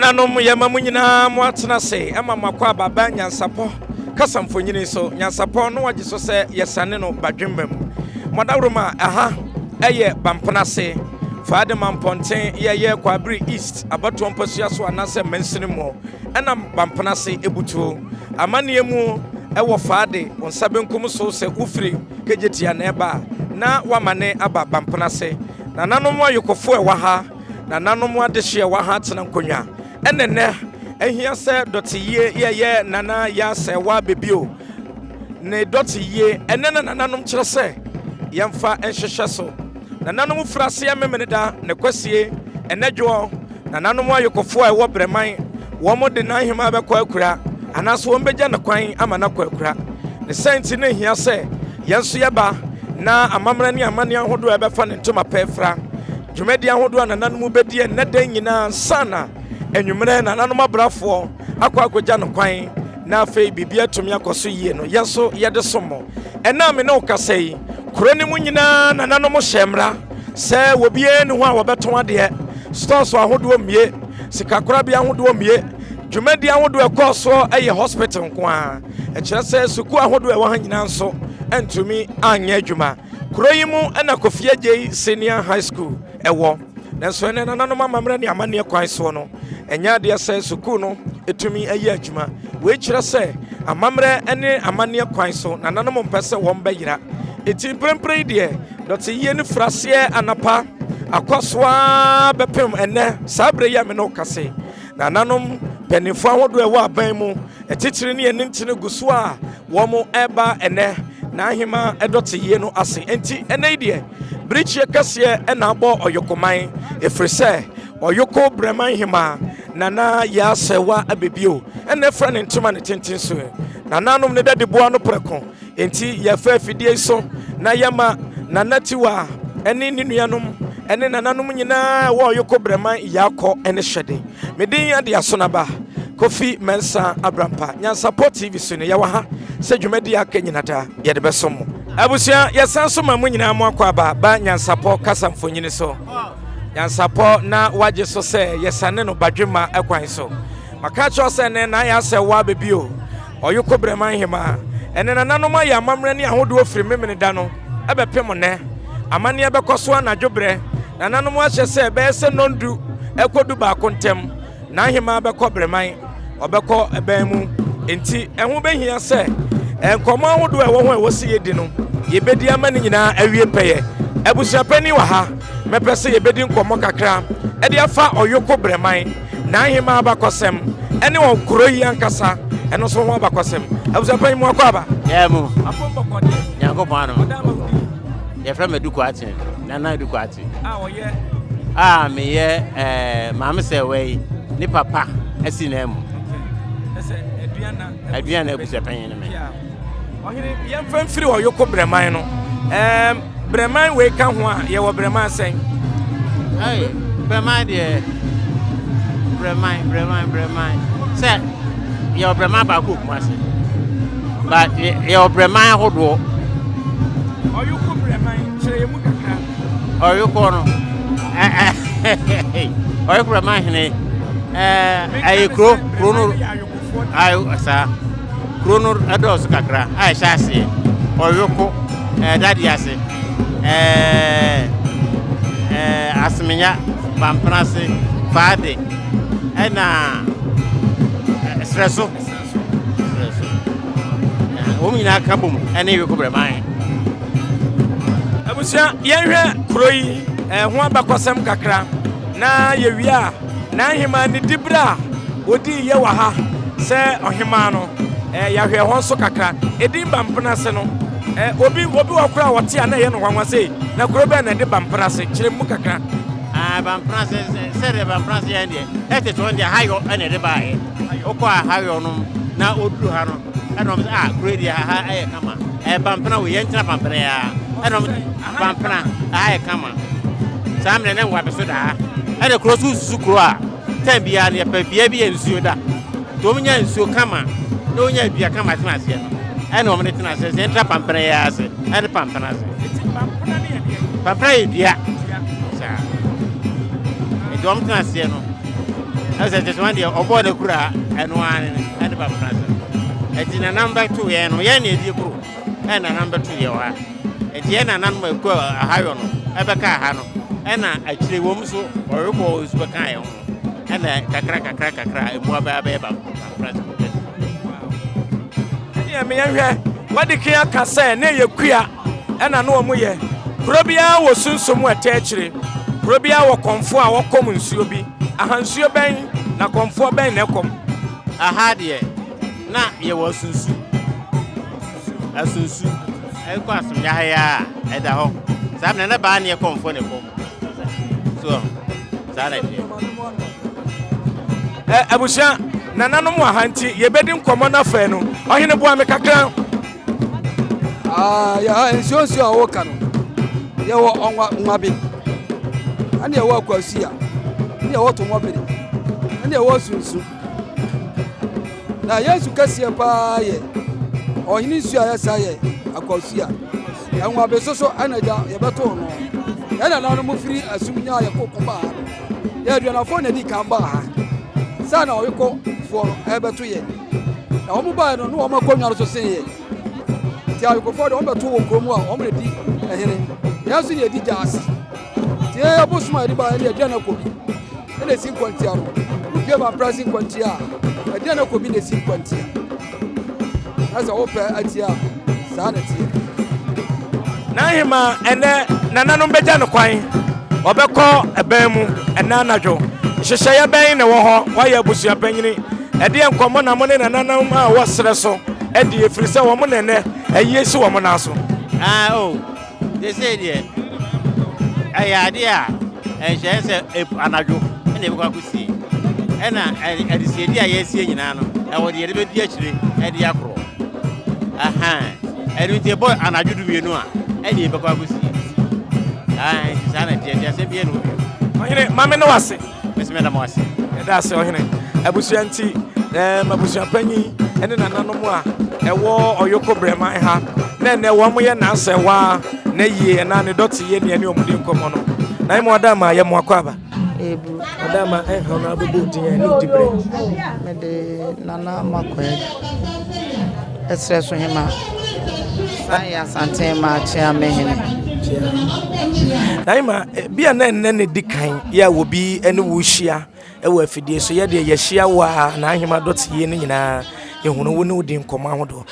Nuanom Yamamunina Mwatna say, Emma Makwa Baba Nyansapo, Kasam for Yini so, Nyansapo, no what you say, Yasanino, Badrimbem. Madaruma, aha, Aye, Bampanase, Father Mampontain, Ye Quabri East, about 1 Posiaso and Nasa Mensinimo, and I'm Bampanase Ebutu, Amaniemu, Ewa Fade, on Sabin Kumuso, se Ufri, Kejetia Neba, na Wamane Aba Bampanase, Nanano Yoko Waha. Na nanomwa de hye wa ha tena nkonya enene ehia se Dote ye nana ya Serwaa Ababio ne Dote ye enene nanom kire se yemfa enhwehwe so na nanom frase ya memeneda ne kwasie enedwo na nanom ayokofo a wo breman wo mo de nan hima be kwa akura anaso wo beja na kwan ama na kwa akura ne senti ne hia se yenso yeba na amamra ne amane ahodo ebe fa ne ntoma pefra Jumedi ahodo anananom bedi eneden nyina sana enwumere nananom abrafo akwagoja no kwan na afei bibia tumi akoso yie no yeso yede somo ena me no kasei kurani mu nyina nananom hyemra se wobie ne ho a wobeton ade stores ahodo mie sikakora bia ahodo mie Jumedi ahodo ekoso eye hospital nko a ekire se suku ahodo e wo ha nyina nso entumi anya adwuma Kuroyimu ena Kofia J Senior High School ewo nanso ene nananom amamre ne amane kwan so no enya de se suku no etumi ayi adwuma we kire se amamre ene amane kwan so nananom mpese wo mbayira eti prempre de Dote ye ne frase anapa akoswa bepem ene sabre ya me no kase nananom penifo ahodo ewo aban mu etitire ne enintine guso a wo mo eba ene na hima Dote ye no ase enti ene de Brichie kase ena abo Oyoko man efrese Oyoko Bremanhemaa nana ya Serwaa Ababio ene fra ne ntoma ne tenten so nananom ne dade boa no preko enti ya fa fidie so na yama nanatiwa ene ni nuanom ene nananom nyina wo Oyoko Breman yakọ ene hyede medin ya de asonaba Kofi Mensa Abrampa Nyansapo TV so ne ya wa ha se dwumadi akanyinata ye de besomo abusia yesanso mamu nyina mu akwa ba Nyansapo kasamfo nyini so Nyansapo na waje so se yesane no badwema akwan so maka cho se ne na ya Serwaa Ababio Oyoko Bremanhemaa ene nananom ya amamre ne ahodo ofiri memene da no ebepem ne amane ebekoso anadwobre nananom ahye se be se nondu ekodu ba kontem na hima beko breman obeko eben mu enti eho behia se enkomo ahodo ewo ho ewo se yedi no yebedi amane nyina awie peye abusuapani wa ha mepese yebedi nkomo kakra e de afa Oyoko Breman na hima abakosem ene won kuroyi ankasa eno so ho abakosem abusuapani mu akwaba yemu afombo kode yango pano ye fra meduko ati nana eduko ati oye me ye maame se we ni papa asinemu ese aduana abusuapani ne me ohire yemfa mfiri Oyoko Breman no Breman we ka ho a ye wo Breman sen Breman de Breman se ye Breman ba ko kumase but ye Breman hodo Oyoko Breman chere mu kakra Oyoko no Oyoko Breman hene ayekro krono ayo sa krono ados kakra ay shase Oyoko dadi ase asmenya bamprase fade ena stresso omina kabum ene Oyoko Breman abusia yenhwe kroyi ho abakosem kakra na yewia na hima ni dibra odi ye wa ha se ohima no yahwe ho so kakra edi bamprase no obi wakura wote ana ye no hwanwa sei na kuro be na de bamprase kire mu kakra bamprase se de bamprase ya ndie ete to ndie hayo ene de bae okwa hayo no na oduru ha no eno kuro di ha kama bampra we yentra bampra ya eno bampra kama samre ne ngwa beso da ene kuro su kuro a tambia ne pa bia bia nsuo da to munya nsuo kama no nya bia kama tenase no ene omne tenase yentra bampra ya se ene bampra se bampra dia sa e dom tenase no I said, this one day, or board the cura and one and about present. It's in a number 2 and we any crew, and a number 2 year. It's yen a number go a high on Ebeka Hano, and actually woman so or you go is Bakayo, and a crack, more about present. Yeah, me, what the Kia can say, near your queer, and I know more. Probia was soon somewhere tertiary. Probia will conform our common subi. A hansio bang, na conform bang, nekom. A hard year. Na ye was soon. As soon. I got some Yahya at the home. Some never ban your comfortable. So, that Abusha, Nana no more hunty, ye bedding commander Feno, or in a boy make a crown. Ah, yeah, and so you are walking. You are on what Mabby. And you walk was here. You are to Mabby. And you was soon. Now, yes, you can see a pie. Or in this year, I was here. And what be so energy, a better. And I know free as soon as you are bar. You are phone and he can bar. Son, Oyoko for ever 2 years. Now, mobile no more corner to say. You go for the number 2 Gromwa, already. Yes, you did just. Dear Bushma, by the dinner could be. And a sequential. You give a pressing quantia. A dinner could be the sequential. As a open at your sanity. Nahima and Nana Bejano Quine, Obeko, a Bemu, and Nanajo. Shaya Bay in a war, why you bush your penny, a dear common money and Nana was so, and the Frisa woman and a yes woman also. Ah, oh, they said, yeah. I idea, and she answered Anajo, and they were to see. And I said, yes, you know, I would be actually at the acro. Aha, and with your boy Anajo to be no, and you were to see. Ah, sanity, just a beer. Mamma no was it. Miss Medamosi. That's all. Abusianti, Mabusia Penny, and then another more. A war or Oyoko Bremanhemaa. Then there one way and Serwaa, Nay and Annie Dote, and your Mudim Comono. I'm Madama Yamuakaba. Madama, and Honorable Booty and Nitty Mede Nana Makwe. Esreso hima. Saya sante ma chia mehene. Naima be a nene dikan ya will be any wushia a wafidi so ya de yeshia wa na hima Dote ye na ye hunu wonu din komahodo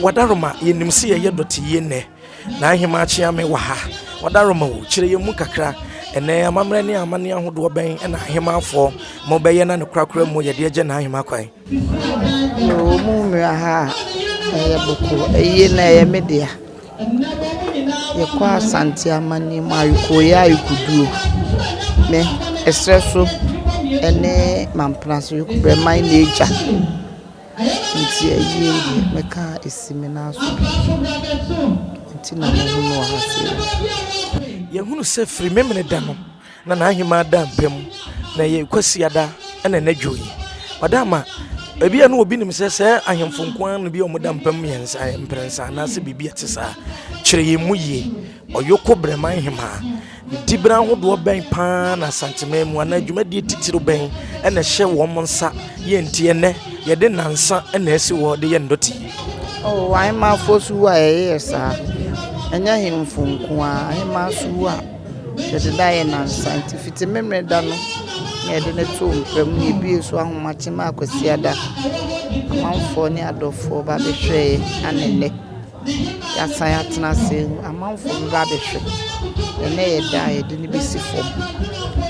wadaroma ye nimsi ye Dote ye ne na hima chia me wa ha wadaroma wo kire ye mu kakra ene amamre ne amane ahodo ben na hima afo mo be ye na ne krakra mu ye de je na hima kwan no mu mi ha ye boko ye na ye media ye kwa santi amani ma yuko ya yukudu me estresso ene mampranso yuko Bremanhemaa neja nti ye meka esimina so nti na mo no hase ye hunu se free memene da no na hima da mpem na ye kwasiada ena na dwoyi wadama ebia no obi nim se ahemfo nkwan no bi omoda mpam yensa mprensa na se bibia tesa kire ye muye Oyoko Bremanhemaa dibra hodo ben pa na santememu na adwuma die titiro ben ena hye wo monsa ye ntie ne ye de nansa ena esi wo de ye Dote oh I ma fosu wa yesa enya hemfo nkwa I ma su wa de dai nansa ntifite memre da no na de ne to mpam ne bi so ahomache ma akwasiada amanfo ne adofo ba be hwe anene ya sayatna se amanfo ba be hwe ene ye da ye de ne bisi fom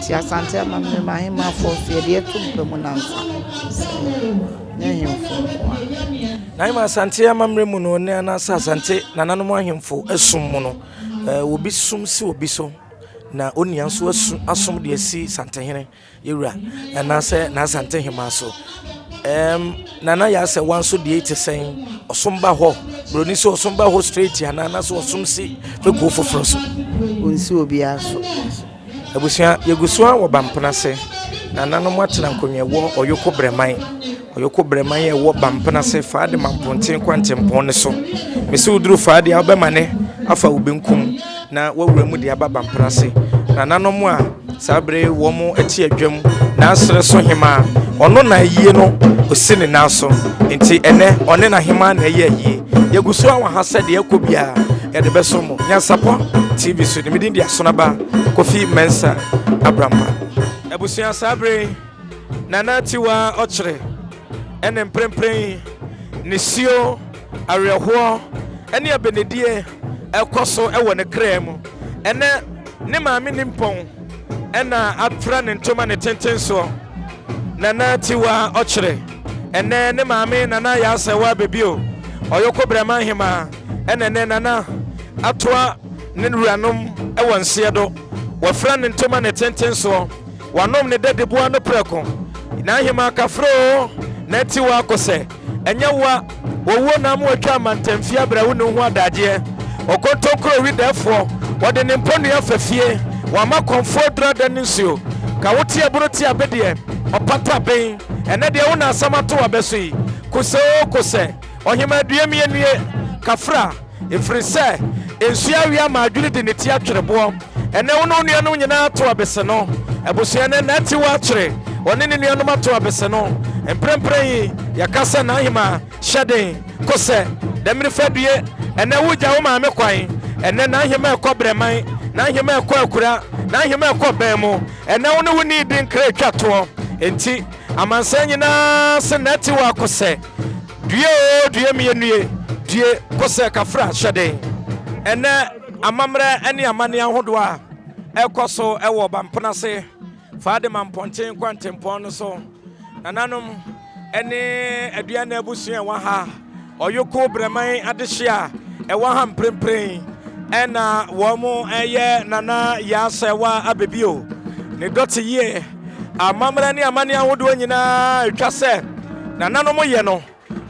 ti asante Bremanhemaa fo so ye de to mpam nansa ne hemfo nkwa na ima asante amamre mu no ne na asante nananom ahemfo asum mu no obi sum si obi so na onian so asom de asi santehene yewura na se na santehema so nana ya se wan so de etesen osomba ho broni so osomba ho straight ya na so osom si fe ko foforo so onsi obi aso abusia yegusua wo bampena se nananom atena nkonwe wo Oyoko Bremanhemaa wo bampena se faade mamponten kwantempon ne so mesi uduru faade abemane afa ubenkum na wawura mu de aba bampena se nananom a sabre wo mo ati adwam na asere so hema ono na yie no osi ne naso enti ene one na hema na ye yie yeguso awa ha se de yakobia ye de beso mo Nyansapo TV so de midin dia sonaba Kofi Mensa Abramba ebusia sabre nana tiwa ochre ene mprempren ne sio areho ene Ebenezer ekoso ewo ne krem ene ne maame ne mpon ena afra ne ntoma ne tentenso nana tiwa ochre ene ne maame nana ya Serwaa Ababio Oyoko Bremanhemaa ene ne nana atoa ne nuranom ewo nsiedo wafra ne ntoma ne tentenso wanom ne dedeboa no preko na hema kafro na tiwa akose enyewa wowo na mo atwa mantamfia brawo ne ho adaje okontokro wi defo wode ne mponu afafie wama konfodra danisio ka wote aburoti abedie opata ben ene de wo na asamato abesoi kose ohima duam yenue kafra efrise ensua wi ama adwene de ne ti atwerebo ene wo no nua no nyina to abese no ebusua ne na ti wa atwere one ne nua no mato abese no emprempren yakasa na hima hyeden kose demre fadue ene wo gya wo maame kwan ene na hima ekobreman na hima ekokura na hima ekobemu ene wo no woni din kra twato enti amansa nyina se na ti wa kose due mienue due kose kafra hyeden ene amamre ene amane ahodo a ekoso ewo bampenase faade mamponten kwantempon no so nananom ene aduane abusua wa ha Oyoko Breman adehia ewa ha mprempren ena womo eye nana ya Serwaa Ababio ne Dote ye amamre ne amane ahodo nyina atwa se nananom ye no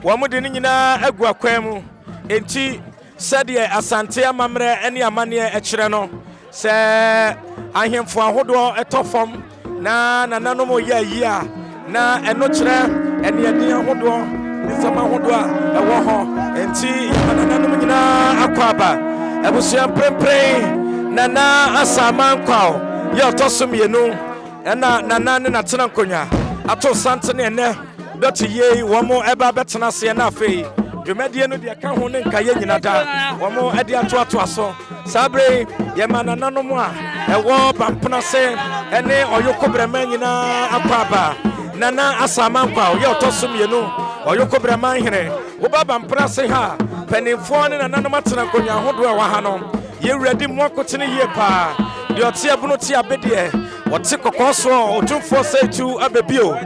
womo de nyina agu akwan mu enti sede asante amamre ene amane ekire no se ahemfo ahodo etofom na nananom ye yia na eno kire ene ade ahodo nisama ahodo a ewo ho enti nananom nyina akwaba ebusia prempren nana asaman kwao ye otosum yenu ena nana ne natena nkonya ato sante ne ene Dote ye womo eba betena se na afei dwumadie no de ka ho ne nkaye nyina da womo ade ato aso sabre ye manananom a ewo bampena se ene Oyoko Breman nyina akwaba nana asaman kwao ye otosum yenu Oyoko Breman hene wo baba mpena se ha penifo ne nananom atena nkonya hodo a wa ha no ye wurade mu akotene ye pa de ote abuno ti abedie wote kokoso otumfo setu Ababio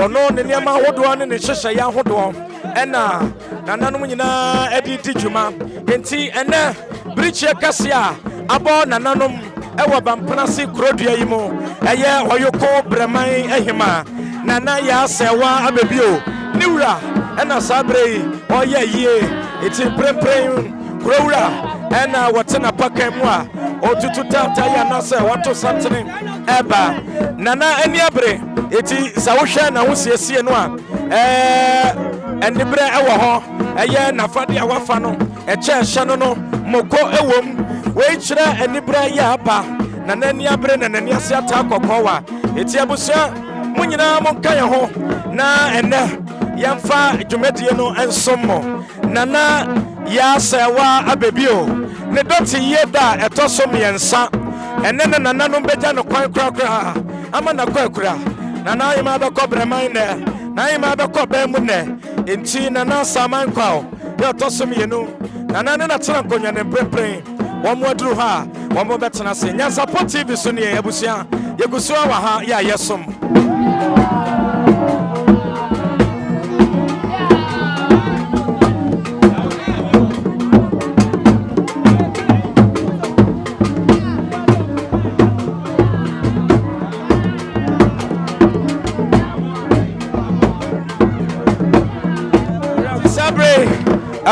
ono ne niama hodo ne hyehye ya hodo ena nananom nyina edi djuma enti ene briche kasia abo nananom ewo bampena se krodua yimo eye Oyoko Breman ehima nana ya Serwaa Ababio niwura ena sabre oye yie eti prempren krowura ena wotena pakam a otutu tata ya na se wato santene eba nana eni abre eti sawohwe na wosiesie no a enibre ewo ho eye nafade a wafa no eche no moko ewom we kire enibre ya aba nana eni abre na nani ase ata kokowa eti abusia munyina monka ye ho na ene yamfa dwumadie no ensomo nana ya Serwaa Ababio ne Dote ye da etoso miensa ene ne nana no beja no kwan kra ama na kwakura nana yima be ko Breman ne na yima be ko ba mu ne enti nana saman kwao ye etoso mienu nana ne na tena nkonya ne prempren womo aduru ha womo betena se Nyansapo TV so ne ebusia yeguso wa ha ya yesom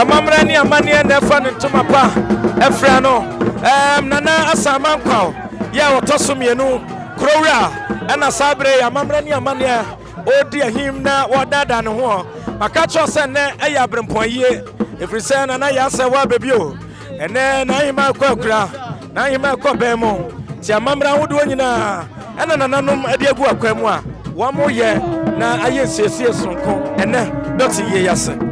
amamra ni amane na fa ne ntoma pa efra no nana asaman kwao ya otosum yenu krowra ana sabre amamra ni amane odi ahim na wadada ne ho maka cho se ne eya brempon ye efrise nana ya Serwaa Ababio ene na hima kwakura na hima ko bemo ti amamra wodo nyina ana nananom ade agu akwamu a one more year na aye siesie sonko ene Dote ye yase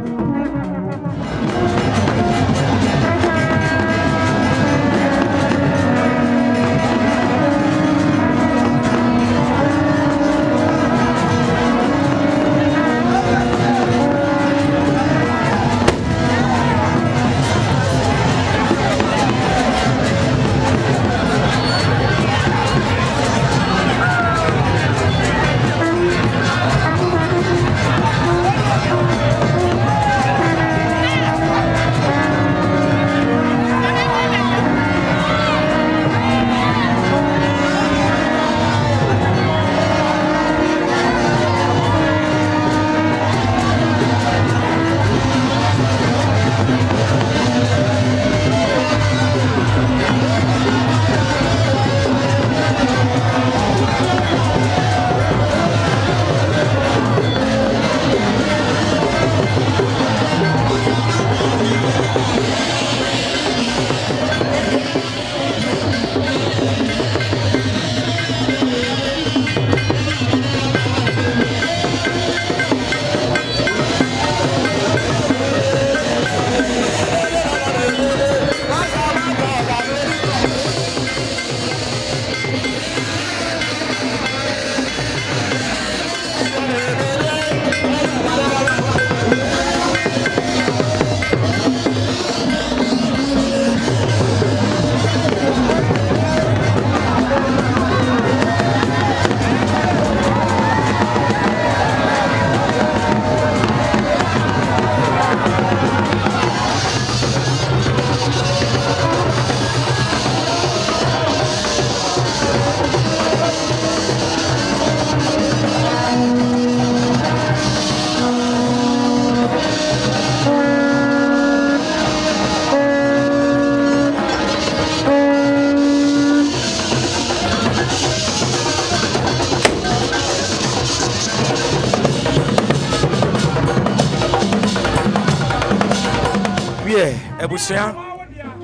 Ebusua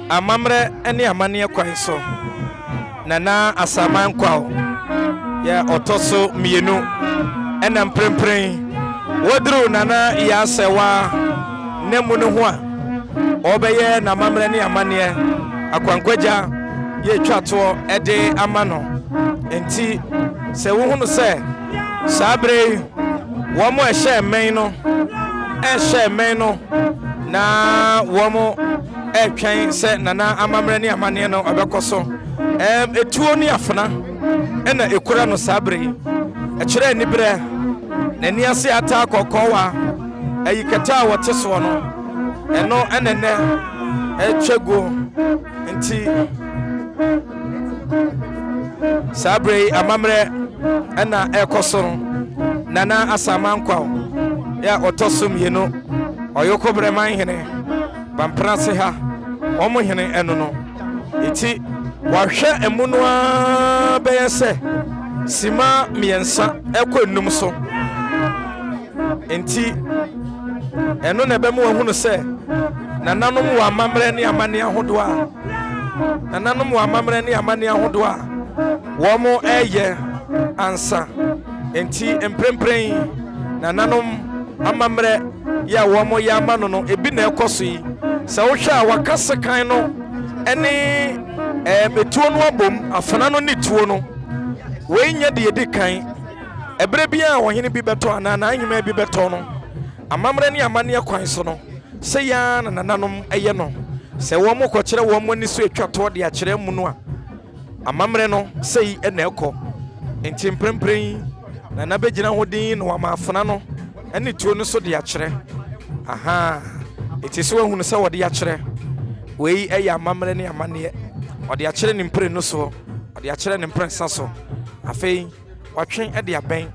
amamre ene amane kwan so nana asaman kwao ya otoso mienu ena mprempren wodru nana ya Serwaa nemu ne ho a obeye na amamre ne amane akwankwaja ye twato ede amano enti se wo hunu se sabre wo mo ehye men no na womo etwen se nana amamre ne amane no abekoso etuo ni afana ena ekura no sabre ekire ni bre na ni ase ata kokowa ayikata wote so no eno enene echego nti sabre amamre ena ekoso nana asamankwa ya otosum yeno Oyoko Bremanhemaa bamprase ha omo hene eno no eti wahwe emunua beyese sima miensa ekọ enum so enti eno na be mu hunu se nananom wa amamre ne amane ahodo a nananom wa amamre ne amane ahodo a wo mo eye ansa enti emprempren nananom amamre ya womo ya mano no ebi na ekoso yi se wo hwa wakase kan no ene betuo no abom afana no ne tuo no we nya de edi kan ebre bia wo hene bi beto ana na anyima bi beto no amamre ne amane kwan so no se ya na nananom eye no se wo mo kire wo mo ni so etwato de a kire mu no a amamre no sei ene ekọ enti mprempren na na begina hodin no ma afana no ene tuo no so de a kire aha etisi wo hunu se wo de a kire we eya amamre ne amane ode a kire ni mpre no so ode a kire ni mpre saso afei watwen ede aben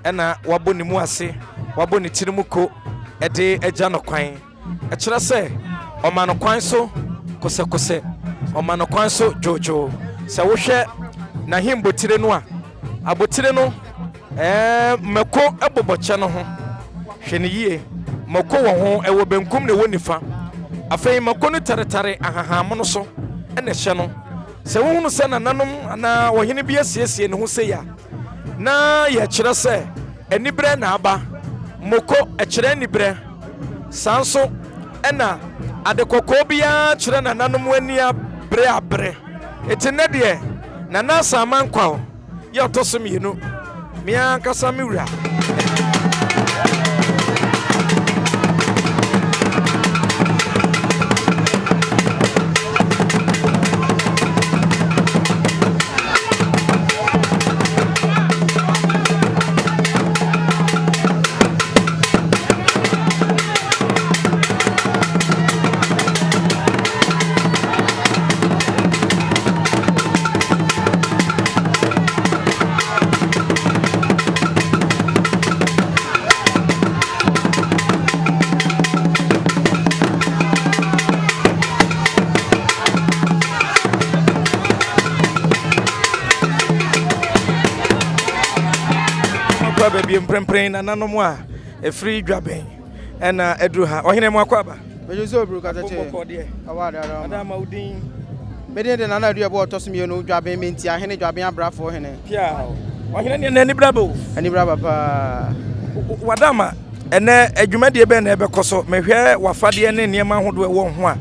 ena wabo ni mu ase wabo ni tiri mu ko ede eja no kwan e kire se o ma no kwan so kose o ma no kwan so jojo se wo hwe na himbotire no a abotire no meko eboboche no ho hwe ne yie meko wo ho ewo benkum ne wonifa afei meko no taretare ahaham no so ene hye no se wo hunu se na nanom na wo hene bi asiesie ne ho se ya na ye kyerɛ sɛ enibre na aba moko kyerɛ enibre sanso ɛna adekɔkɔ bia kyerɛ na nanom ani abre eti ne de na na saman kwa ye otosom yinu mia kasa miwura baby mprempren na nanom a efri dwaben ena edru ha ohene mu akwaba mejo so bru ka tete awada ra madam udin mede de na na adu e bo tosom ye no dwaben menti ahene dwaben abrafo hene pia ohene ne nani brabo ani braba pa wadama ene adwumade be na ebekoso mehwe wafade ne niema hodo e wo ho a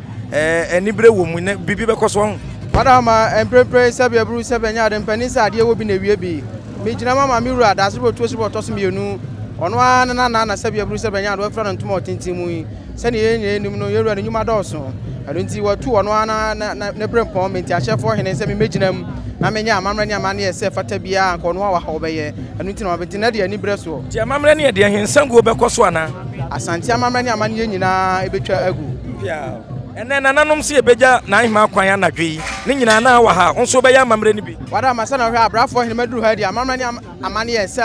enibre wo mu ne bibi bekoso ho wadama emprempren sabe bru sabe nya de mpanisa ade wo bi na wie bi me jina mama mi wura da sebo to sebo tosom ye no ono ana na sabe bru sabe nya do fra no ntoma otintin mu yi se ne ye enim no ye wura ne nyuma dɔɔso ado nti watu ono ana ne brempon menti ahyefo hene se me meginam na menya amamra ne amane ye se fata bia anko no wa ha obeye anu nti na wabeti na de ani breso ti amamra ne de hensangu obekoso ana asante amamra ne amane ye nyina ebetwa agu pia ene nananom se ebeja na ahima kwan anadwe ne nyina na wa ha nso be ya amamra ne bi wada masana hwe abrafo hene maduru ha di amamra ne amane ye se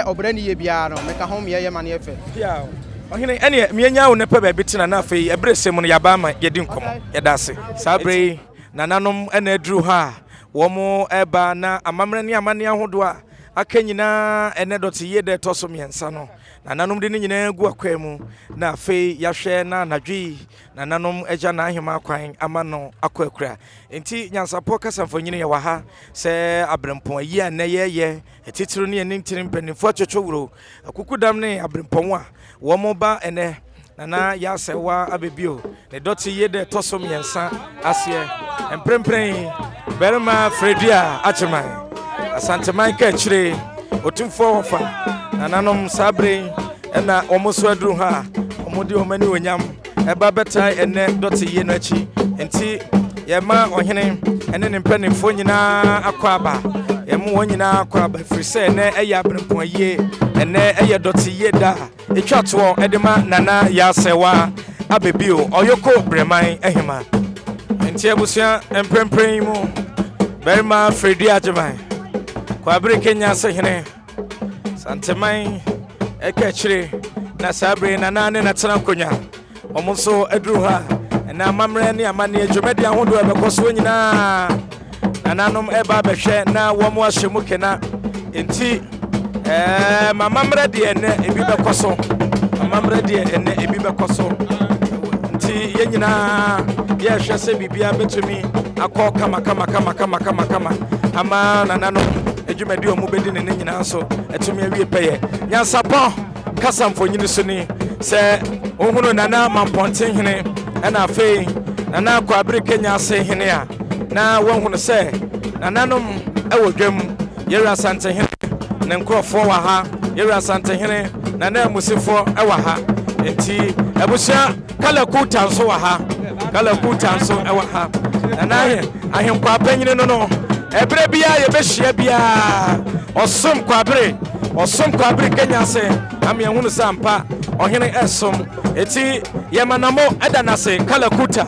obra ne ye bia no meka hom ye mane ye fe pia ohene ene mienya wo ne pa ba bitina na afei ebresem no yaba ma yedi nkomo yedase sabre nananom ene aduru ha wo mo eba na amamra ne amane ahodo a akanyina ene Dote ye de tosom yensa no nananom de nyina gu akwa mu na afei yahwe na anadwi nananom eja na ahima kwan amano akwakura enti Nyansapo kasamfonyine ye waha se abrempon yi ane ye etitiro ne nintiri mpanifo chochowuro akukudam ne abrempon a wo mo ba ene nana ya Serwaa Ababio ne Dote ye de tosom yensa asie emprempren berma fredia acheman asante maika chire otumfo hofa nananom sabre ena omoso aduru ha omodi omani onyam eba betai ene Dote ye no achi enti ye ma ohene ene ne mpanifo nyina akwaba ye mu wonyina akwaba frise ene eya abrempon ye ene eya Dote ye da etwato edema nana ya Serwaa Ababio Oyoko Bremanhemaa enti abusia emprempren mu berma fredi ajeman kwa Kenya se hene santeman ekachire na sabre na nane na tena konya omonso aduru ha na amamre ne amane adwumade ahodo ebekoso nyina nananom eba behwe na wo mo ahyemu kena enti mamamre de ene ebi bekoso mamamre de ene ebi bekoso enti ye nyina ye hwe se bibia betumi akọ kama ama nananom adwumade o mu bedi ne nyina so etumi awie peye Nyansapo kasamfonyine so ni se ohunu nana mamponten hene na afei nana kwa Kenya se hene a na wohunu se nananom ewodwam yeru asante hene ne nkrofo wa ha yeru asante hene nana musifo ewa ha enti ebusia kala kutanso wa ha kala kutanso ewa ha nana ahenkwa panyine no ebre bia ye behia bia osom kwa Kenya se amia hunu sampa ohene esom eti ye manamo edanase kala kuta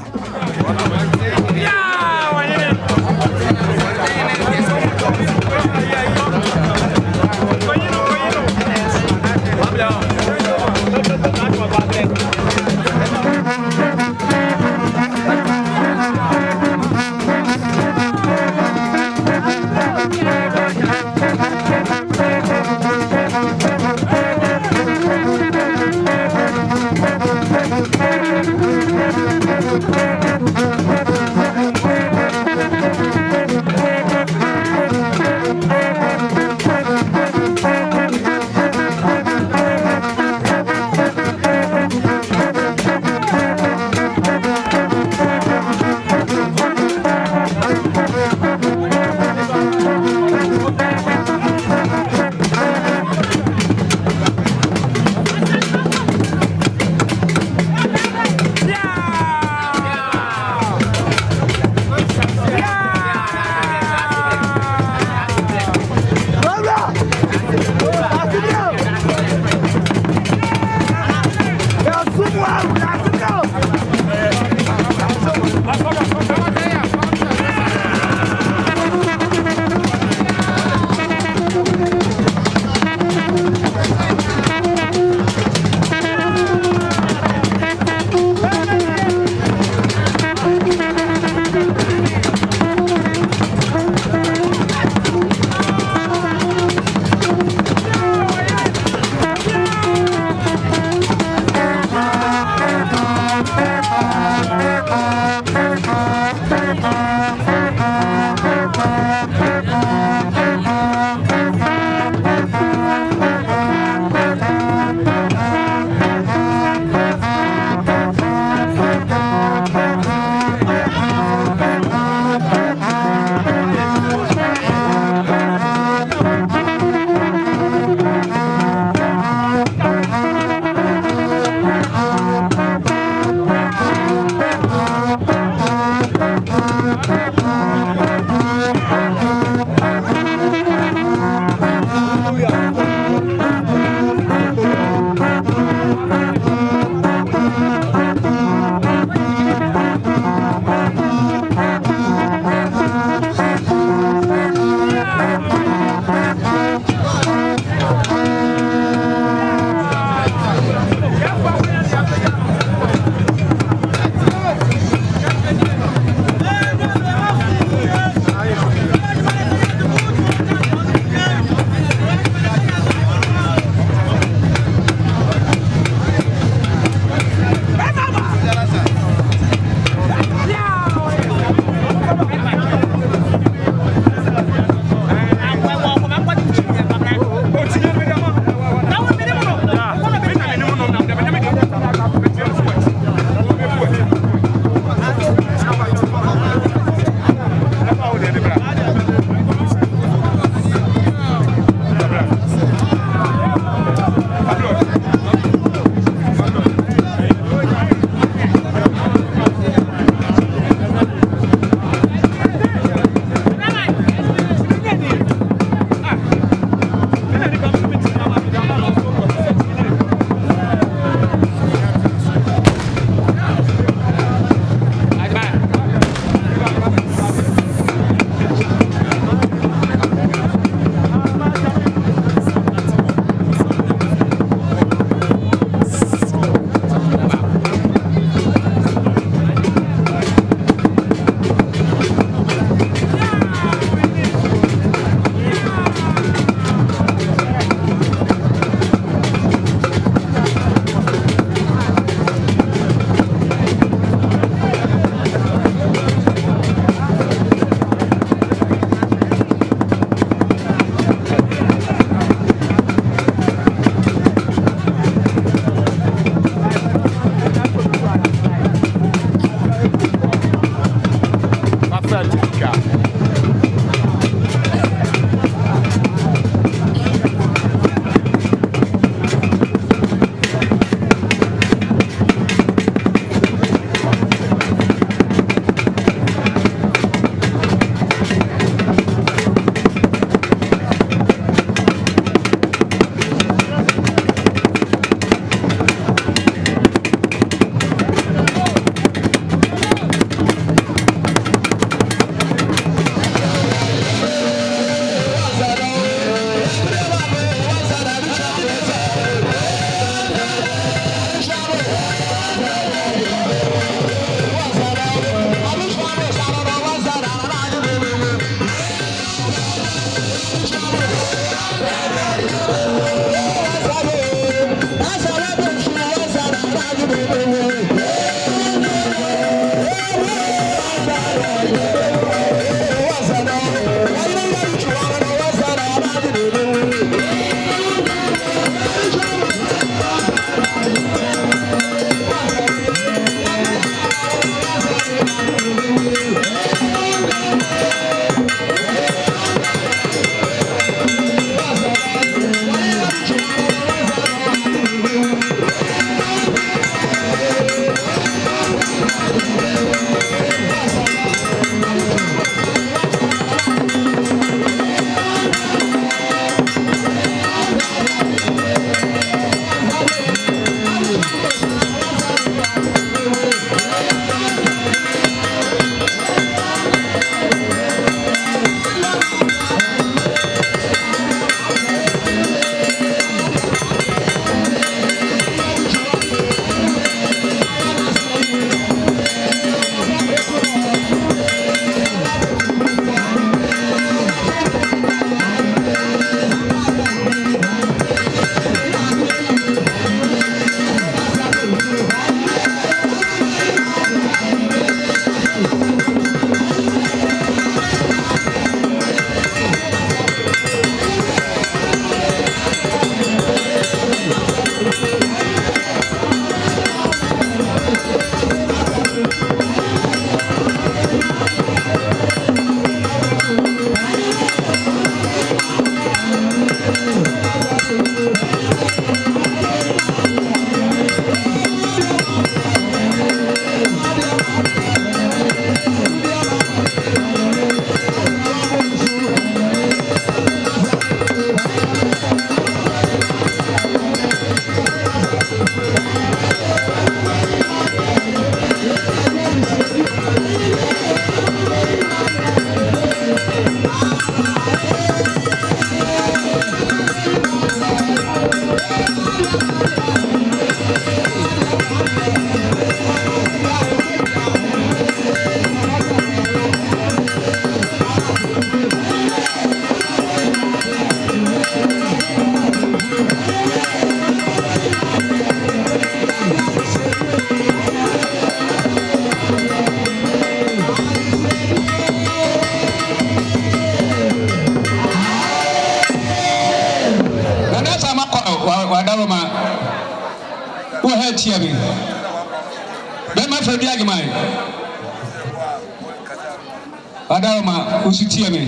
Adama usutie me.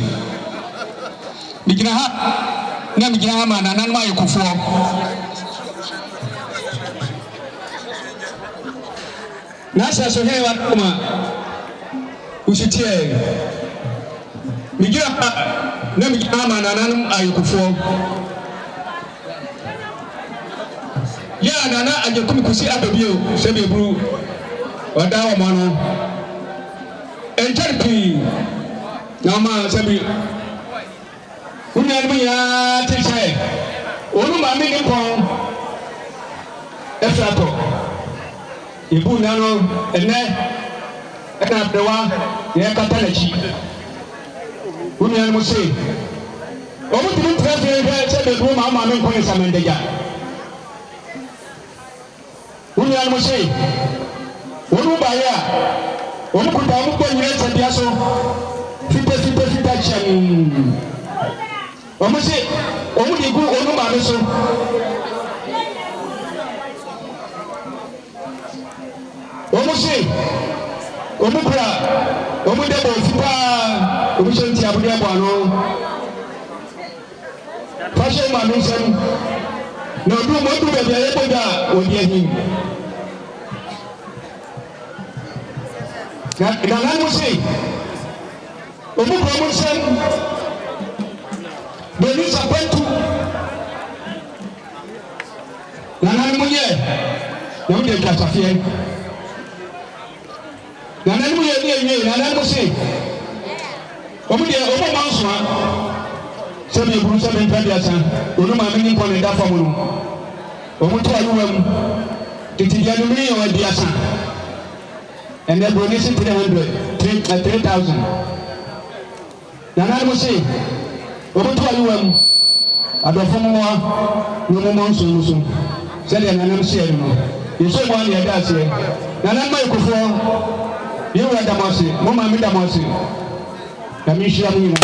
Migina ha na migina ha ma na nan ma yekufo. Na sa so he wa ma usutie. Migina ha na migina ha ma na nan ayekufo. Ya nana ajekum kusi Ababio sebe bru wadawa mano. Enterpi nama sabi kunyani ya teacher onu ma mi nipon efrato ibu nano ene ena prewa ye kata na chi kunyani mo se omu timi trafe sabi bru ma mi nipon samandeja kunyani mo se onu ba ya onu kuta mu ko nyire sabia so fita chem omu se omu di gu onu ma be so omu se omu kura omu de bo fita omu se ntia bu de bo ano fashe ma no sem no du mo du be ya bo da odi ahim na nan mo se omu promotion beni sapentu na nan mo ye na mo de kasafie na nan mo ye ye na nan mo se omu de omu manso se me buru se me pade asa onu ma me ni ko ne da famu no omu to aluwam titi dia no mi o di asa and then donation 3,000. Nana mo say, oboto aluwam adofo mo no mo nso so. Say the nana say no. You say one year that say. Nana mai kofo. You were damasi, mo ma mi damasi. Na mi shia mu na.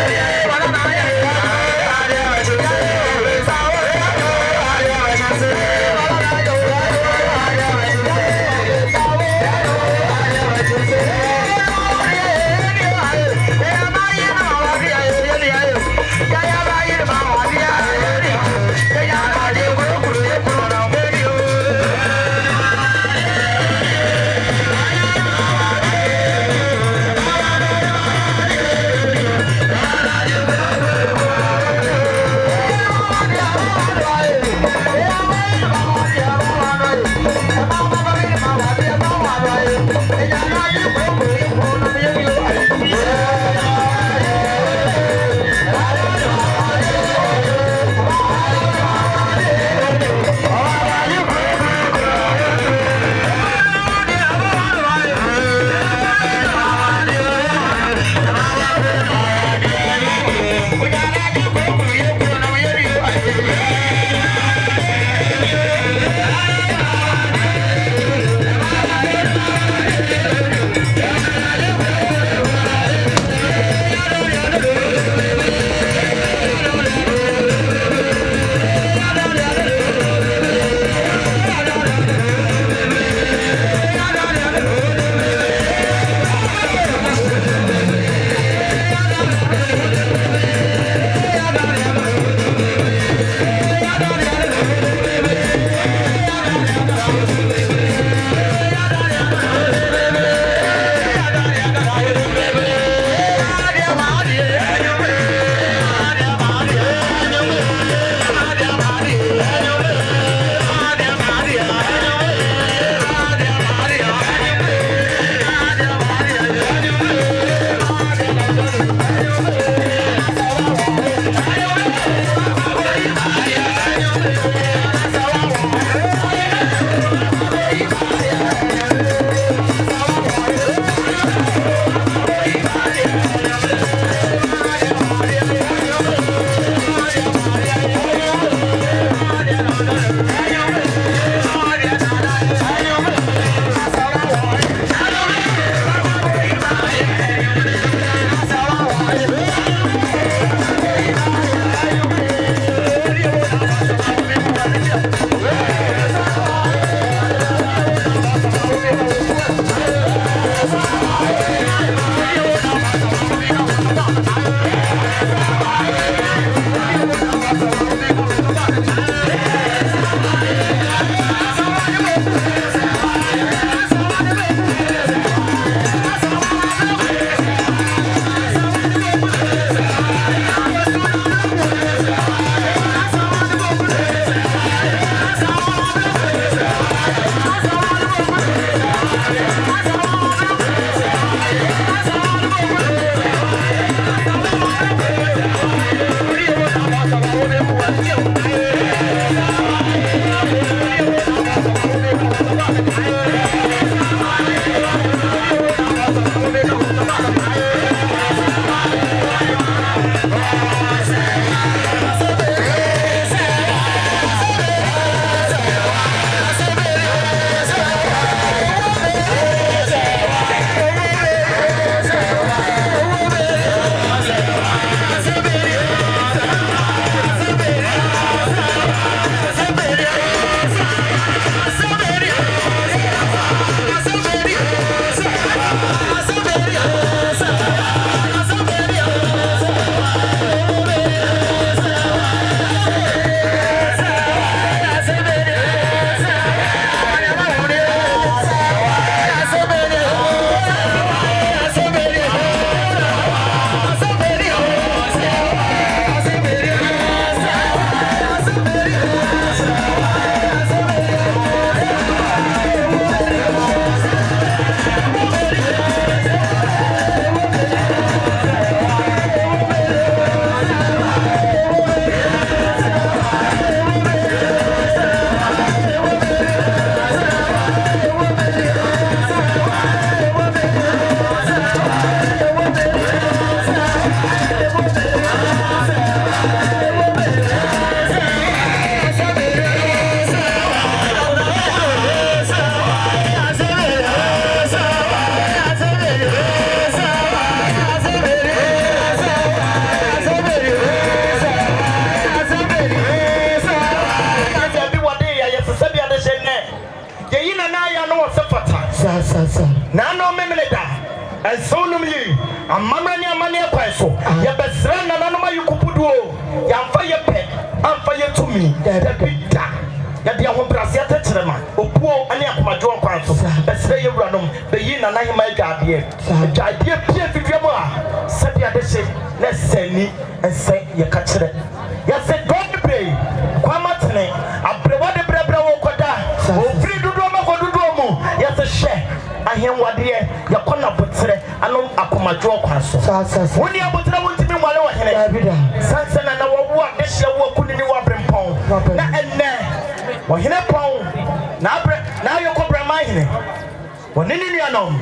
Yeah. Nano Memeda, and Sonumi, a Mamania Mania Paso, Yabasran, Nanoma Yukupudo, Yamfire Pet, and Fire to me, the Pita, Yadia Brasiata Trema, Opo, and Yakmajo Panso, Besray Ranum, the Yin and I my guardian, Jadia Pierre Viviama, Sepia de Ship, let's send me and say Yakatre. Yes, said God to pray, Quamatane, a Breva de Brebra Okada, O Fridu Roma Kodudomo, yes, a share. I ahemwadeɛ yɛkɔ na botere ano akomadwo kwa so woni abotere wontimi nwale wɔ hene sansana na wɔwo a dehyɛ wo kunini wɔ brempɔn na ɛnnɛ wɔ hene pɔn na abrɛ na Oyoko Bremanhemaa wɔne ne nuanom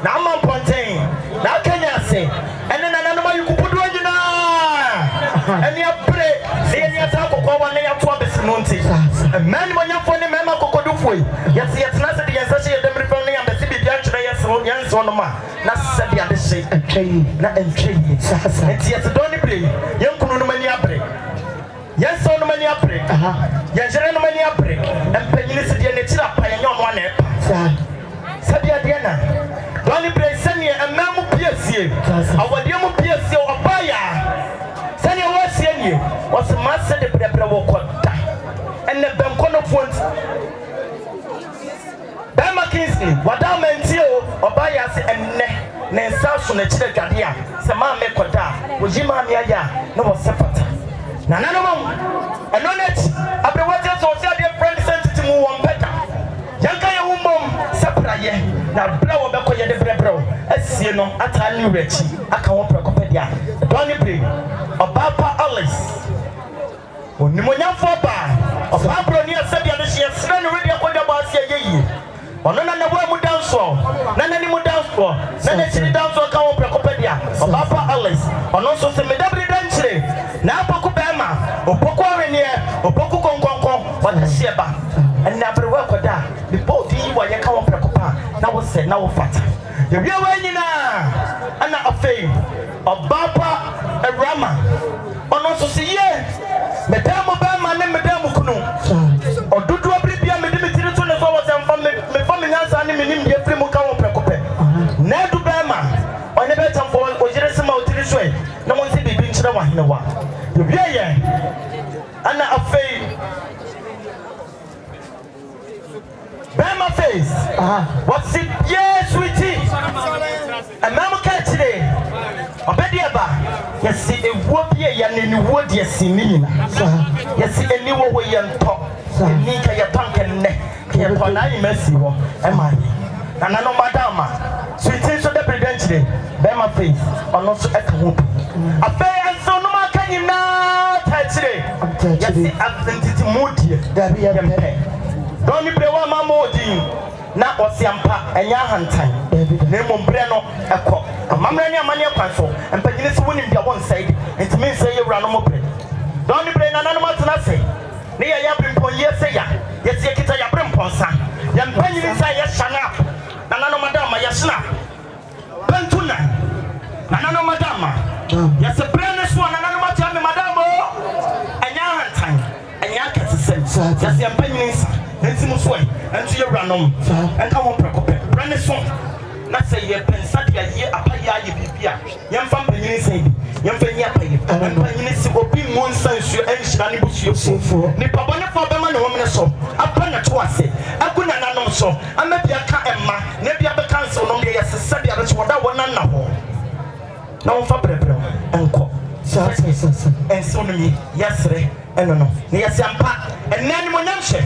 na ama mpɔnten na akanya ase ɛne nananom ayukupudu nyinaa ɛne abrɛ ne yɛne ata akɔkɔ wɔ ne yɛto abɛsi no nti ɛmɛn mɔnyafo ne mɛma kɔkɔdufo yi yɛse yɛtena sɛ de yɛnsa hyɛ yɛdɛmiri fɛn ne yɛmbɛsi biribi ankyerɛ yɛnso no ma na sɛ de ade hye ɛtwa yi na ɛntwa yi nti yɛte dɔ ne bere yɛnkunu no mani abrɛ yɛnsa no mani abrɛ yɛnhyɛre no mani abrɛ mpanyini sɛ deɛ n'akyiri apa yɛnyɛ ɔno ana ɛpa sɛdeɛ adeɛ na dɔne bere sɛneɛ ɛmɛ mu piesie awadeɛ mu piesie Appiah sɛneɛ wɔasie nie wɔse ma sɛ de brɛbrɛ wɔ kɔda ɛnɛ bɛnkɔ no font bɛma Kingsley wada mantie o Appiah se ɛnnɛ ne nsa so n'akyiri adwade a sɛ maa me kɔda a wɔyi maa me ayɛ a na wɔsɛ fata nananom ɛno no akyi abrɛwɔgye sɛ ɔsɛ adeɛ friend sentity mu wɔn pɛda yɛnka yɛ wo mmom sɛ prayɛ na brɛ wɔ bɛkɔ yɛde brɛbrɛw asie no ataa ne wura akyi aka wɔ prɛkɔpɛ deɛ a dɔne bere ɔbaapa Alice onimonyamfoɔ baa ɔbaa broni a sɛdeɛ no hyeɛ serɛ no wede akɔdwa bɔ ase ɛyɛ yie ɔno na naboa mu dansoɔ na n'anim dansoɔ na n'akyiri dansoɔ ka wɔ prɛkɔpɛ deɛ a ɔbaapa Alice ɔno nso sɛ medabere da nkyere na apɔko bɛɛma ɔpɔko aweneɛ ɔpɔko kɔnkɔnkɔ wɔde hyeɛ ba ɛnɛ aberewa akɔda a bepɔ odi yi wɔ yɛka wɔ prɛkɔpɛ a na wosɛ na wofata yɛwie wɔ nyinaa ɛna afei ɔbaapa Awurama ɔno nso sɛ yie medaa mo bɛɛma ne medaa mo kunu ɔdodoɔ bere bia mede me tiri to ne so wɔ sɛ mefa me nyansa ne menim deɛ firi mu ka wɔ prɛkɔpɛ na adu bɛɛma ɔne bɛtamfo ɔyere se ma ɔtiri so ɛ na mo nse biribi nkyerɛ wɔ ahenewa yɛwie yɛ ɛna afei Bema face. What's it? Yes, sweetie. And Mamma Catchday. Ababio. Yes, see a whoop here, and in wood, yes, see me. Yes, see a new way and talk. Nika, your punk and neck. Upon I mercy, am I? And I know Madama. Sweetie, so the prudentially. Bema face. Or not so at whoop. A fair and so no more can you not touch it. Yes, the absentity moody. There be a pay. Dɔnni bere wa ma mɔɔdin na ɔsiampa ɛnyɛ ahantan na emu mbere no ɛkɔ amammerɛ ne amane kwan so mpanyini si wunim deɛ wɔn nsɛe de ntumi nsɛe yɛ wura no mo bere dɔnni bere nananom atena se ne yɛ yɛ abirimpɔn yɛ sɛ ya yɛsi yɛ kita yɛ abirimpɔnsa yɛ mpanyini nsa yɛ hyana nananom adama yɛ hyena pɛntuna nananom adama yɛsi bere ne so nananom atua me madama ɛnyɛ ahantan ɛnyɛ akɛsesɛm yɛsi yɛ mpanyini nsa nti mo so nti yɛ wuranom ɛnka wɔn prɛkɔpɛ brɛ ne so na sɛ yɛ pensa de ayɛ Appiah ayɛ bibia yɛmfa mpanyini nsɛn bi yɛmfa nyɛ Appiah mpanyini si obi mu nsa nsuo ɛnhyira ne busuafoɔ nipa bɔnefoɔ bɛma ne wɔm ne so apa na to ase agu nananom so ama bia ka ɛma na bia bɛka nsew nom deɛ yɛsesɛ deɛ abɛkye wɔda wɔn nana hɔ na wɔmfa brɛbrɛ ɛnkɔ ɛnsew no mi yɛsere ɛno no na yɛsi ampa ɛnɛ animonyam hyɛ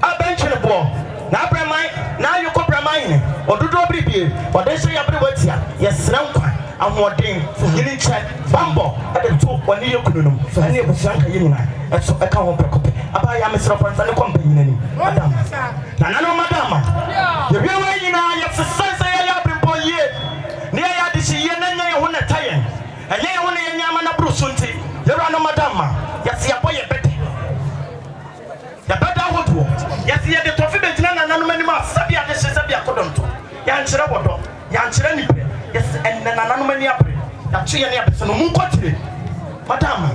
abenchene bo na Bremanhemaa na Oyoko Bremanhemaa ododo bribie ode hye yabre watia yesra nkwa ahoden yini nche bambo ade to woni yekununum ane ebusanka yinina eso eka ho prekope Appiah mesra fansa ne kompanyina ni madam na nano madama yewie wa yina yesesansa ya yabrempo yie ne ya de hye ye na nya ye ho na tayen enye ye ho na ye nyama na brusunti yewra no madama yese yabo ye bede ya beda hodo yesi ye de tofi betina nananom anim asabi ade hye sabi akodonto ya nkyere bodo ya nkyere nipe yesi enne nananom ani abre ya twe ye ne abese no munkotire madam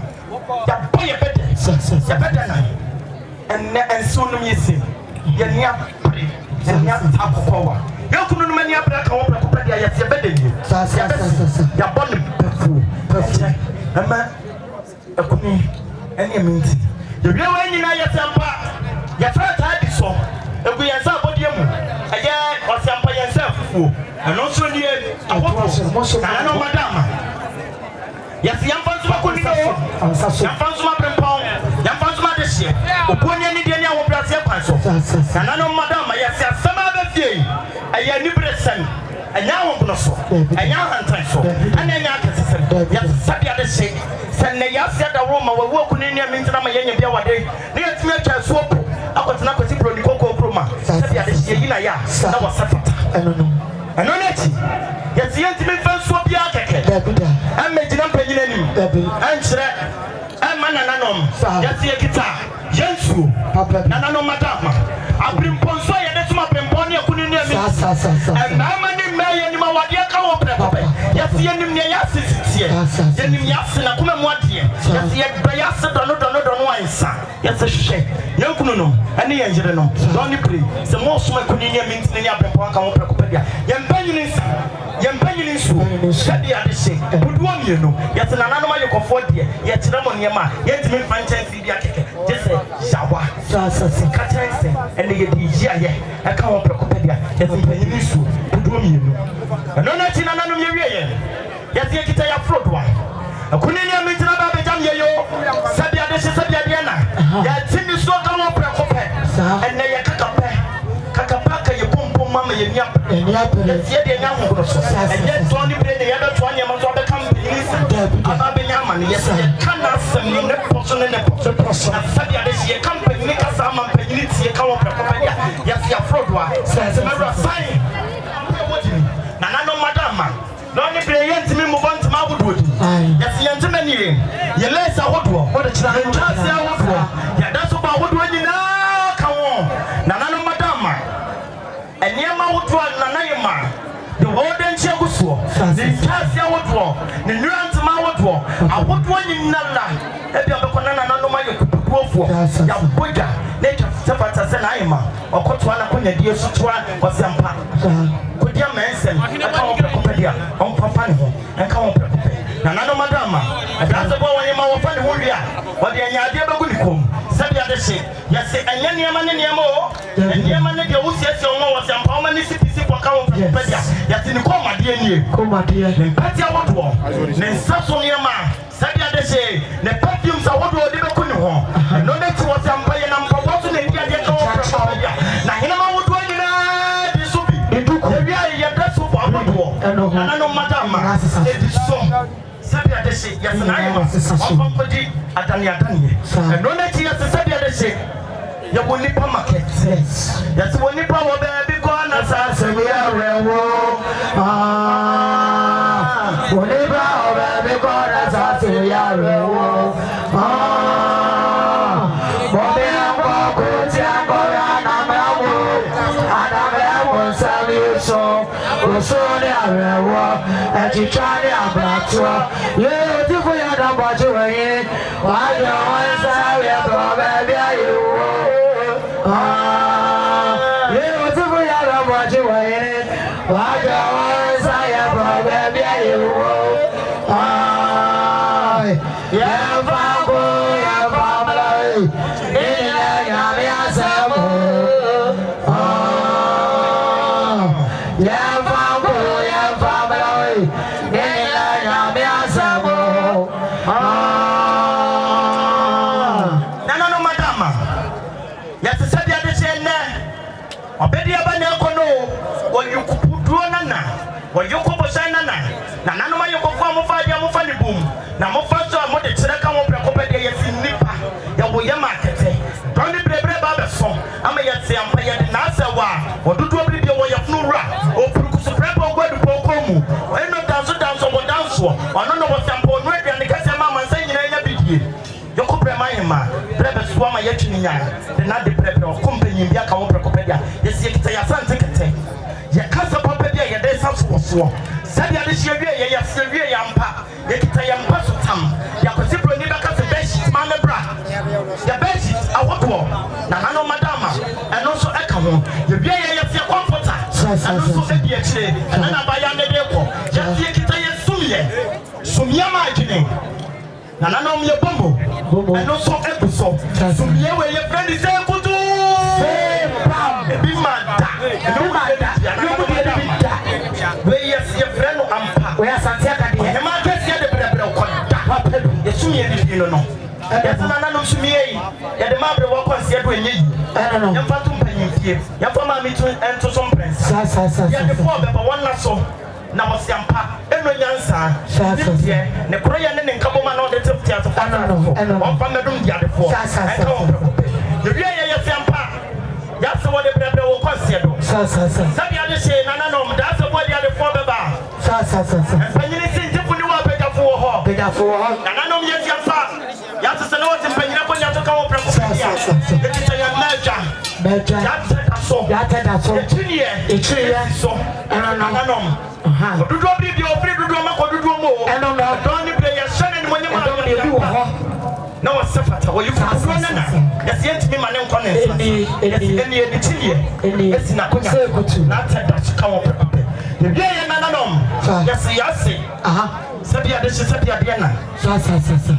ya boye bede ya beda na enne ensonum yesi ye ne abre ye ne akokowa ya kununum ani abre ka wo prekopa dia yesi beda ni ya bone pefu ama akuni ene minti the real way in Nyansapo, your first time is so. If we are somebody, again, or somebody yourself, and also near a woman, I know, madam. Yes, young fans were good. Young fans were pound, young fans were this year. Upon any day, I will bless your pencil. And I know, madam, yes, some other day, I had sen anya wo kono so anya hantan so ana anya akesesem ya sabia de se sen ne ya sia da roma wa wo kunu ne mintina ma yenya bia wade ne yetime atwa so po akotena kwasi proni koko proma sabia de se yina ya na wasafata ano na ti yesi yentime fanso bia keke amejina mpanyina nim ankyere amana nanom yesi ekita yensu nanom madama abrimponso ya de suma pemponi akunu ne mintina mama ni meya ni mawade ka wo prekope yesi yenim ne yasisitie yenim yasi na kuma muadie yesi ye yasi dono ansa yesi hwehwe yankunu no ane yenjere no doni pray se mo suma kunu ne mintina ni abempon ka wo prekope dia yempanyini nsu shadi ade se buduo mienu yesi na nanom ayekofo die ye kiremo niema yetimi fanchansi dia keke jese jawa sikachanse ene ye dijia ye eka wo prekope dia yesi mpanyini nsu buduo mienu no na ti na nanom ye wiye yesi ekita ya frodwa akunini amintina ba bejam ye yo sabi ade na ya tini so ka wo prekope ene ye kakapa ye pompo mama ye nia ye de nya ho so enye to ni bre de ye do to anya ma so be kam Ababio nyama ni yes kana sem ni ne poso ne poso na sabi ade ye company ni kasa ma panyini tie ka wo prekopa ya yes ya frodwa se me bra sign na no madama no ni bre ye ntimi mo bon ntima wodo yes ye ntime ni ye lesa wodo wo de kira no kasi ya wodo ya da so ba wodo nyina ka wo na no madama eniema wodo na na yema the warden cheguso the tasia wodo the nuantima wodo awodo nyinala ebi abekona na no maye kuduofo ya boga nature sepata se na yema okoto ana konya die sutwa wasempa kodia mensen aka wo prekopedia on papa ne ho aka wo prekope na no madama adase bo wanyema wo fa ne ho wia wode anya ade begu ni kom sabia de se yase anya niema ne niema o niema ne de wo siesie wo wasempa o mani sipisi kwa ka wo prekopedia yase ni komade nie ne patia wodo ne saso niema sabia de se ne perfume sa wodo de beku ni ho no ne ti wasempa ye na mpapo so ne dia de ka wo prekopedia na hinama wodo nyina di so bi ebi aye ye dreso bo wodo na no madama e di so sabia de se yase na aye ma podi adani no ne ti yase sabia de se ya woni pa market yase woni pa wo be ko na sa se we arewo woni pa wo be ko na sa se we arewo bo be ko ko ti ko na mawo adamewo sabi so osone arewo e ti chani abrato ye ti fo ya da ba je we wa yo sa we ko be ayo Oyoko bosana na nanoma yokofo mo fa dia mo fa ni bum na mo fa so mo de kire ka mo prekope de yesi nipa ya wo ye markete don ni brebre ba be so ama ye te ampa ye de na asewa odudu obri de wo ye funu ra o puruku so prepo gwadu poko mu o no danso bo danso ono no bo sampo no e de kase ma man san nyina nya bidie yoko Bremanhemaa brebe so ama ye twini nya de na de brebre o company bia ka mo prekope dia yesi ekita ya sante kete ye kasa papa dia ye de so sabi ade hye wie ye yase wie yampa ye kita yampa so tam ya kwesi proni baka se beshi ma me bra ya beshi awoto na nano madama eno so eka ho ye wie ye yase comforter eno so e die kire na ba ya ne de ko ye kita ye sumye ma agene na nano me bombo eno so ebuso sumye we ye friend say kutu bi mada we yes ye friend ampa we asante aka de e ma kesi de brebre ko da ye sumye ni no ya sana no sumye yi ya de ma bre wo konse do enye yi ya fatum panyimfie ya fa ma mitu ento so prince ya de fo beba wonna so na mosiampa eno nyansa ye ne kroya ne nkaboma na de tete atofo on fa medum ya de fo ye ye ye siampa ya se wo de brebe wo kwase do sabi ade she na nanom da se wo de fo beba panyini sintifu ni wa pejafo ho na nanom ye siampa ya se na wo timpanyina ko nya to ka wo preko ya etita ya meja ya teda so etiriye so nanom dudu obi bi obi dudu ma ko dudu mo eno na don ni be ye shane ni monyama do bi wo ho na wo sefata wo yuko do na na yesi entimi ma ne nkɔ ne nsa eni etiriye esi na konya na teda so ka wo pepe ye ye nanom yesi sabi ade sabi ade na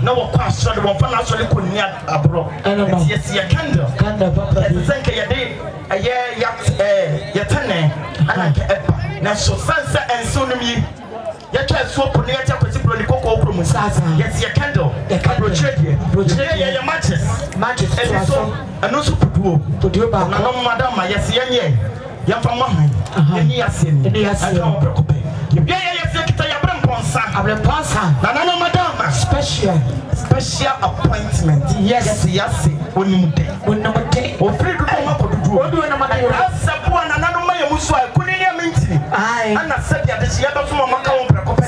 na wo kwa so de wo fa na so le konni abro yesi ye candle papa senke ye de ye tane ana ke epa na so sansa ensonum yi ya twa so po ne ya twa kwesi pro ni kokko okro mu yes ya candle project ye matches eso anu so poduo ba na no madam yes ye nye ya fa mahan ni yasen aka oprekope ye yes kita ya bremponsa na no madam special appointment yes onimde ofri do ma poduo odu na madam asabu na no ma yemuso akuni ni amenti ana sabi ade ya ba so ma ka oprekope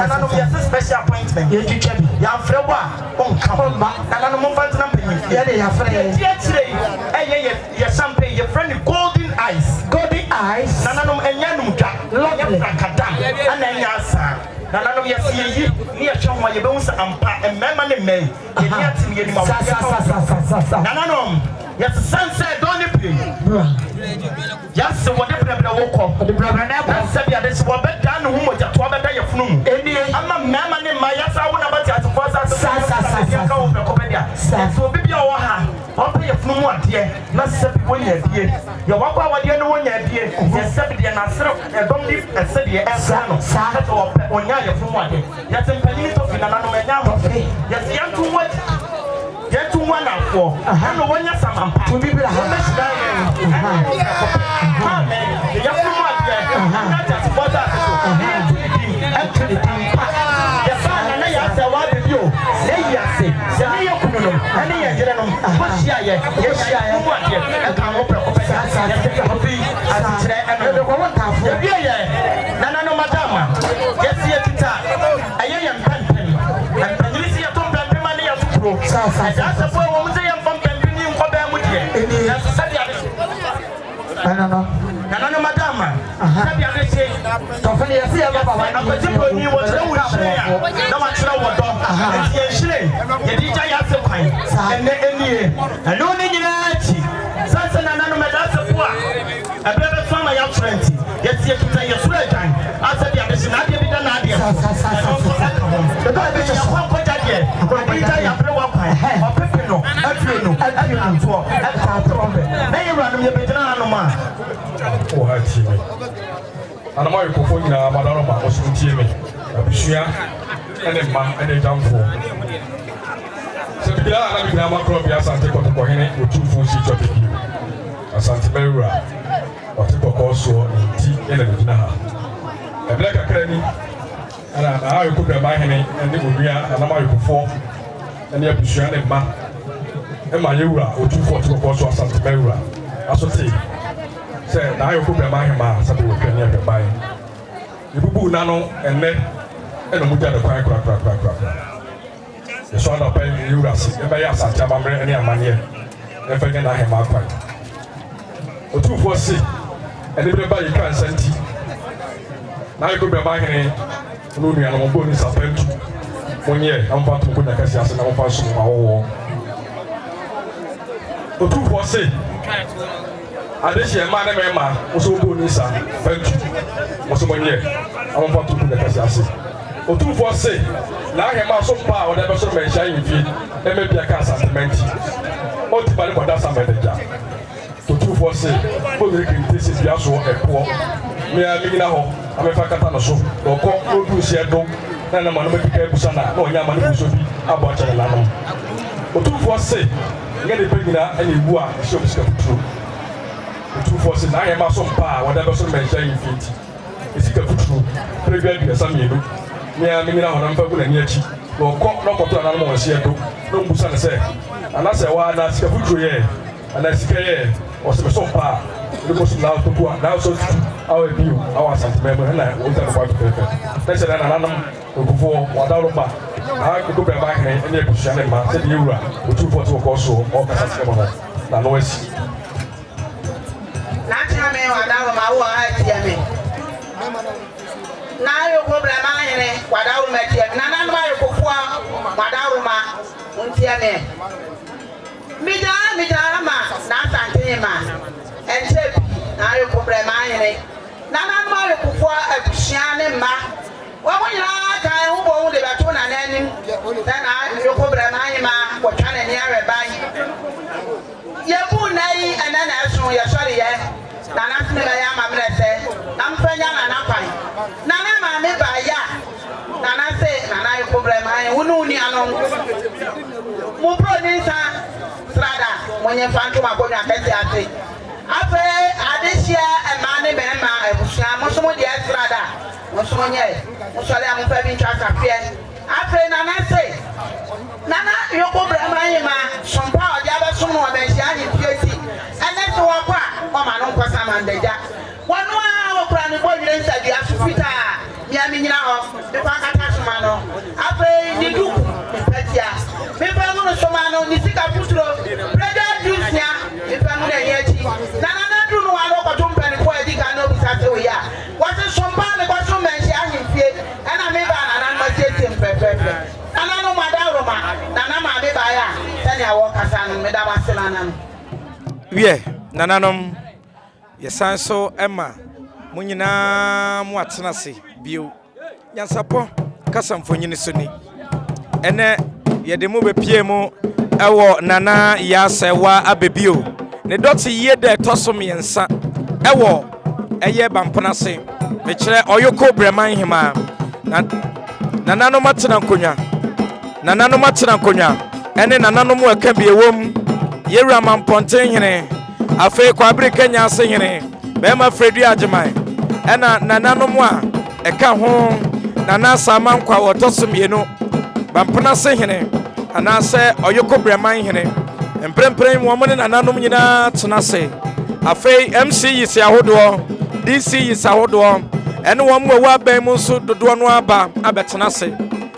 na no yes special appointment ye twitwa bi ya frebo a on kama na no mo fantina penyi ye de ya frɛ ye tire ye champagne ye friend golden eyes na no enya num dwa ye prakadam ana enya asa na no yes ye ni ya twon ye be hu sa ampa emema ne mei ye ni atim ye ni ma na no yes sunset don ni pay yes what the problem wo the problem na ba sabi ade se wo be da no hu mo ja to be da ye funu mu ama mema ne ma ya sa wo na ba ti atfo sa ka wo be ko be dia so bibia wo ha o be ye funu mu ade na sabi wo nya die ye wa kwa wade no wo nya die ye sabi de na sere e dom di e sabi e sa no sa to wo pe onya ye funu mu ade ye tempani to fina na no me nya ho ye se yan tu wo get to one and four. I know when you're some to be able to have that's why we say I'm from Pennsylvania in Kobe. That's Sadia. No, madam. Sadia say, Tofani, I see a papa. I'm going to put you what you wish. No much what dog. The DJ has a pine. And then, I don't need it. Sansa Nano Madasa Pua. A better farmer, I have 20. Yes, you can tell your sweat time. I said, I was not giving an idea. The Bible is a one point again. And my phone now, Madame was from Jimmy. Appiah and a man and a down for. So, the Alabama Columbia Santa Cotocohene with 2 phones each of you. A Santa Maria, or take a course or tea in a Vinaha. A black academy, and I could have my honey and the Uria and I before. And the Appiah and man. And my Ura, or 2 phones of course or Santa Maria. As a tea. Say, now you could be my man, something we can never buy. You boo nano and then, and we got a crack. The son of Ben Uras, and by us, I jam any money, and forget I have my quite. Or 2 for sick, and everybody can send tea. Now you could be buying a room and on bonus of 1 year. I'm about to put a cassias and I'm passing my wall. Or 2 for sick. Adeshe ma na mema oso bo ni sa bantu oso mo nye awon pa tu de kasi ase otufo se na ahema so pa o de be so mention yin fi e me bia ka sentiment o ti bale ko da sa manager otufo se bo le ki ti se bia so epo me a mi na ho amefa kata no so do ko o du se do na ma no me ka busa na onya ma no buso bi abo a chele la no otufo se nge de pe nyina ani bu a se o bi se ka force na ya ma so mpa wada be so mention infinity esika futuru previous year samienu nia minina hona mfa gula ni achi no ko na mo wase edo no mbusa ne se ana se wa na sika futuru ye ana sika ye o se so mpa ni ko so na to ko na so our view our sentiment na o ta ko to perfect na se na nanam okufo wada ro ba ko be ba he ni e busia ne ma se di ewura o tu fo to ko so o ka sa sika mo na no esi na tia me wada ro ma wo ha tia me na yo ko Bremanhemaa wada ro ma tia na na ma yo ko fo wada ro ma untia me Mida ma na tante ma enche na yo ko Bremanhemaa na ma yo ko fo abusia ne ma wa mo nyina ka hu bo hu de ba to na nanim na yo ko Bremanhemaa ko twa na ni areban ye bu nai anana so ye sori ye na na tne ba ya ma mrese na mfanya na pan na ma me ba ya na se na yo ko Bremanhemaa unu ni anon mu province strada monye fanto makonya kete ate afa adehia e ma ne be ma ebusia mo so mo de strada mo so monye mo so le am fa bi ntwa kafie afa na se nana yo ko Bremanhemaa sompa o dia ba so mo be hia ni piesi ene to wa kwa o ma no nkosa mandaja wonu a wo kura ni bo yire nsa dia sufita ya mi nyina ho be kwa kata soma no afa ni duku petia me ba no soma no ni sika futuro brother juice me ba no na yechi nana du no wa ko to mpani ko edi ka no bisa se wo ya what is sompa me ko so menshi ahimfie ena me ba nana no tete mpepepe nana no madaroma nana ma me ba ya tani awo kasa no me da wasela nan wie nananom yesan so emma munyina mu atena se bio Nyansapo kasamfonyini so ni ene yede mu bepie mu ewo nana ya Serwaa Ababio ne Dote yede tosom yensa ewo eye bampana se me kire Oyoko Bremanhemaa nananom atena nkonya ene nananom aka biewom yewura mamponten hene afei kwa Afrika nyase hene bema Fredi Ajeman ena nananom a eka ho nana saman kwa wotosom yenu bampana se hene anase Oyoko Bremanhemaa emprempren wo mo ne nananom nyina tena se afei MC yisi ahodo DC yisi ahodo ene wo mo wa ban mu so dodo no aba abetena se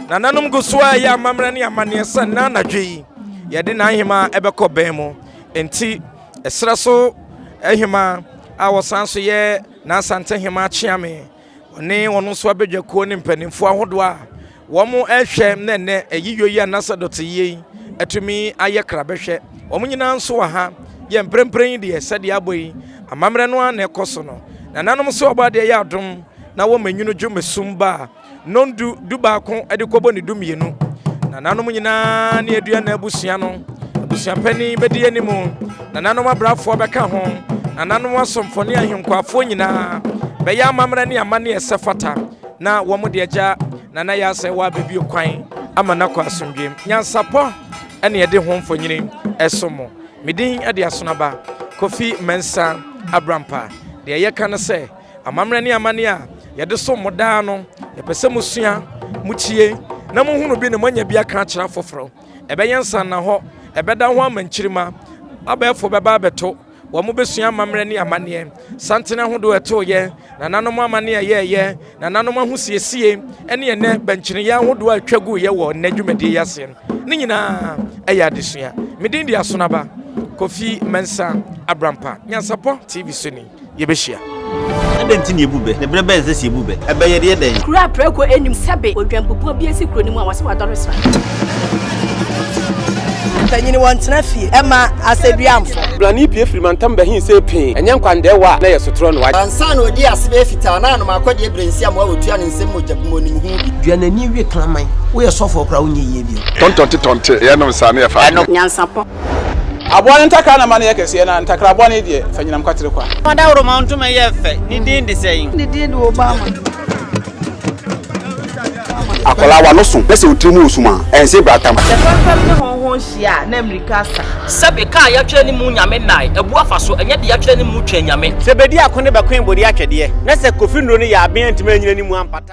nananom gusua ya mamra ne amane se na nadwi yede na ahima ebekọ ban mu enti esra so ahima awosan so ye na sante hima chiame oni wonu so abedwakuo ne mpanimfo ahodo a wo mo ehwe nene eyiyo ya nasa Dote yi atumi aye krabehwe wo mo nyina nso wa ha ye mprempren de sede aboyi amamre no na ekoso no nananom so obade ya adom na wo manyunu dwumesumba nondu dubaako ade kobo ne dumienu nananom nyina ne adua na abusua no abusua pani bedi animu nananom abrafo beka ho nananom asomfone ahemkwafo nyina be ya amamre ne amane esefata na wo mo de agya nana ya Serwaa Ababio kwan amana kwa asomdwem Nyansapo ene yede ho mfonyini esomo midin ade asonaba Kofi Mensa Abrampa de yeka ne se amamre ne amane a yede so moda no yepese musua muchie na muhunu bi ne manya bi aka kira foforo ebe yensan na ho ebeda ho amanchirima abefo beba beto wo mo besua amamre ne amane santene hodo eto ye na nanom amane ye na nanom ahusiesie ene ene benchine ya hodo atwagu ye wo nadwumade yase ne nyina eya desua midin dia sonaba Kofi Mensa Abrampa Nyansapo TV soni yebehia adenti ne ebube ne brebe nse se ebube ebeye de den kura preko enim sebe odwampopo bi esi kuro nimu a wase wadoresra tanyini wontena fie ema aseduamfo blani pie frimantam behin se pin enye nkwande wa na yesotro no wa ansa na odi asebe fita na no makodi ebrensi am wa otua ne nsem mojabmo nim hu bi duanani wie klaman wo ye sofo kra wo nye yie bi tontonte ye no nsa na ye fa Nyansapo abone ntaka na mane yakese na ntakra abone de fanyinam kwatere kwa madawro ma ntuma ye fe ni din de sei ni din de Obama akola wa no so pese otrimu osuma ense bratam the family ho monhia na America sa sebe ka ya twa ni mu nyame nai ebu afa so enye de ya twa ni mu twa nyame sebedi akone bakwen bodi atwede na se kofi nro no ya aben ntime nyina ni mu ampata